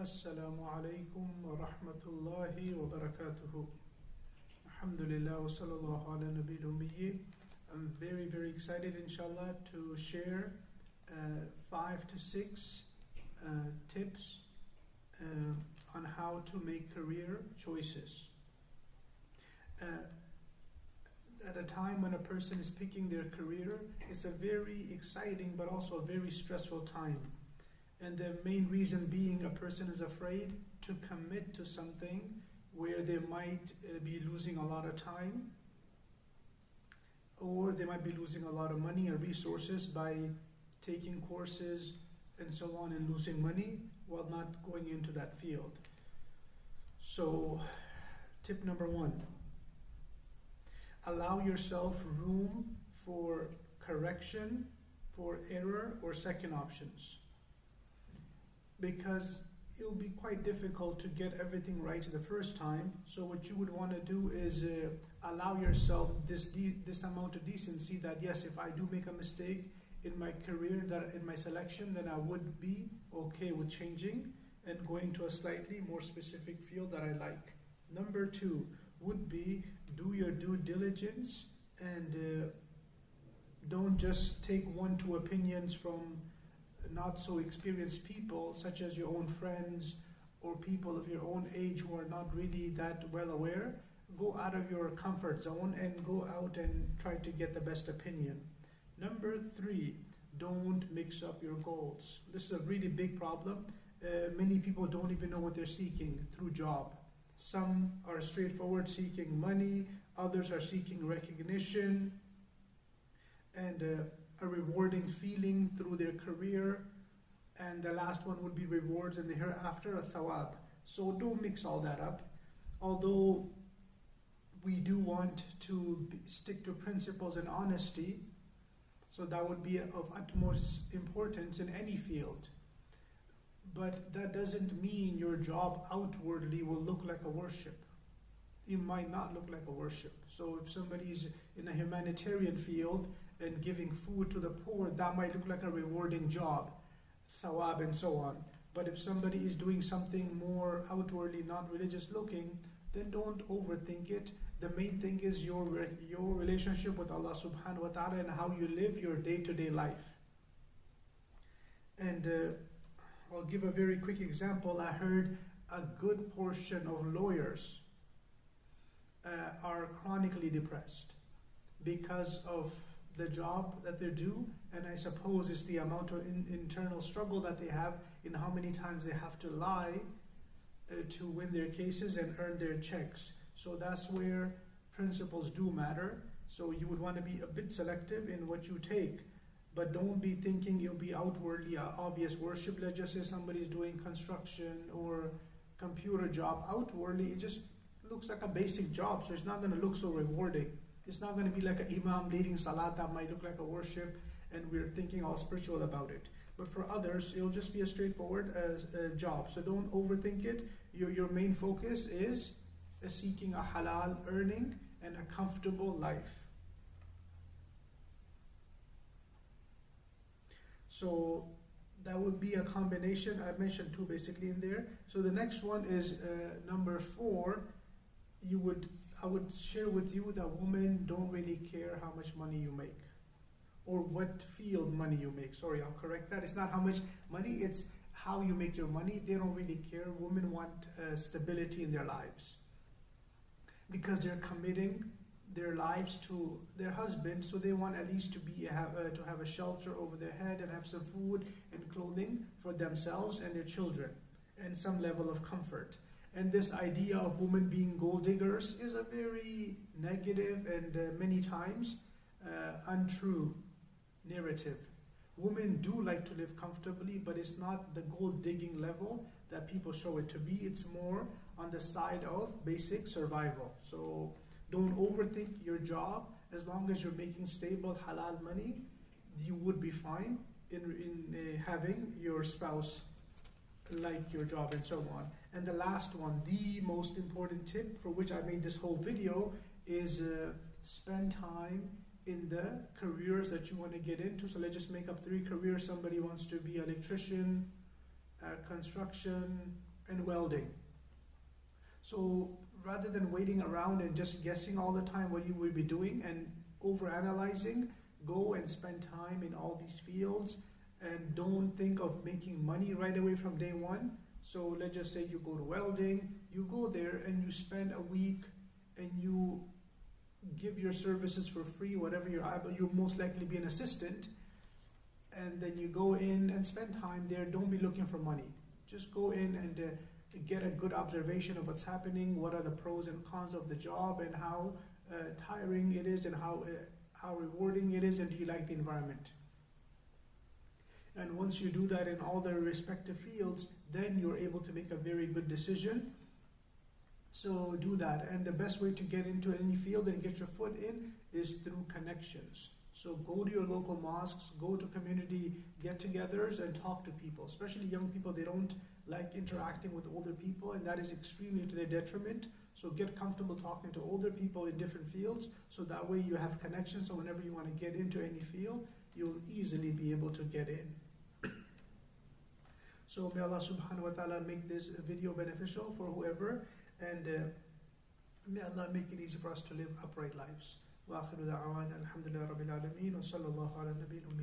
Assalamu Alaykum wa rahmatullahi wa barakatuhu. Alhamdulillah wa sallallahu ala nabil ummiyi. I'm very excited, inshallah, to share 5 to 6 tips on how to make career choices. At a time when a person is picking their career, it's a very exciting but also a very stressful time. And the main reason being a person is afraid to commit to something where they might be losing a lot of time, or they might be losing a lot of money or resources by taking courses and so on and losing money while not going into that field. So, tip number 1, allow yourself room for correction, for error, or second options. Because it will be quite difficult to get everything right the first time. So what you would want to do is allow yourself this amount of decency that yes, if I do make a mistake in my career, that in my selection, then I would be okay with changing and going to a slightly more specific field that I like. Number 2 would be do your due diligence and don't just take 1-2 opinions from not so experienced people, such as your own friends or people of your own age who are not really that well aware. Go out of your comfort zone and go out and try to get the best opinion. Number 3, don't mix up your goals. This is a really big problem. Many people don't even know what they're seeking through job. Some are straightforward seeking money, others are seeking recognition and a rewarding feeling through their career, and the last one would be rewards in the hereafter, a thawab. So don't mix all that up. Although we do want to stick to principles and honesty, so that would be of utmost importance in any field. But that doesn't mean your job outwardly will look like a worship. It might not look like a worship. So if somebody is in a humanitarian field and giving food to the poor, that might look like a rewarding job, thawab and so on. But if somebody is doing something more outwardly not religious looking, then don't overthink it. The main thing is your relationship with Allah subhanahu wa ta'ala and how you live your day-to-day life. And I'll give a very quick example. I heard a good portion of lawyers are chronically depressed because of the job that they do, and I suppose it's the amount of internal struggle that they have in how many times they have to lie to win their cases and earn their checks. So that's where principles do matter. So you would want to be a bit selective in what you take, but don't be thinking you'll be outwardly obvious worship. Let's just say somebody's doing construction or computer job. Outwardly, it just looks like a basic job, so it's not going to look so rewarding. It's not going to be like an imam leading salat that might look like a worship and we're thinking all spiritual about it. But for others, it'll just be a straightforward job. So don't overthink it. Your main focus is seeking a halal earning and a comfortable life. So that would be a combination. I mentioned 2 basically in there. So the next one is number 4. I would share with you that women don't really care how much money you make or what field money you make. Sorry, I'll correct that. It's not how much money, it's how you make your money. They don't really care. Women want stability in their lives because they're committing their lives to their husband, so they want at least to have a shelter over their head and have some food and clothing for themselves and their children and some level of comfort. And this idea of women being gold diggers is a very negative and many times untrue narrative. Women do like to live comfortably, but it's not the gold digging level that people show it to be. It's more on the side of basic survival. So don't overthink your job. As long as you're making stable halal money, you would be fine in having your spouse like your job and so on. And the last one, the most important tip for which I made this whole video is spend time in the careers that you want to get into. So let's just make up 3 careers. Somebody wants to be an electrician, construction, and welding. So rather than waiting around and just guessing all the time what you will be doing and overanalyzing, go and spend time in all these fields and don't think of making money right away from day one. So let's just say you go to welding, you go there and you spend a week and you give your services for free, whatever you'll most likely be an assistant, and then you go in and spend time there. Don't be looking for money. Just go in and get a good observation of what's happening, what are the pros and cons of the job, and how tiring it is, and how rewarding it is, and do you like the environment. And once you do that in all the respective fields, then you're able to make a very good decision. So do that. And the best way to get into any field and get your foot in is through connections. So go to your local mosques, go to community get-togethers and talk to people, especially young people. They don't like interacting with older people, and that is extremely to their detriment. So get comfortable talking to older people in different fields, so that way you have connections, so whenever you want to get into any field, you'll easily be able to get in. So may Allah subhanahu wa ta'ala make this video beneficial for whoever, and may Allah make it easy for us to live upright lives. وآخر دعوانا الحمد لله رب العالمين وصلى الله على النبي الأمي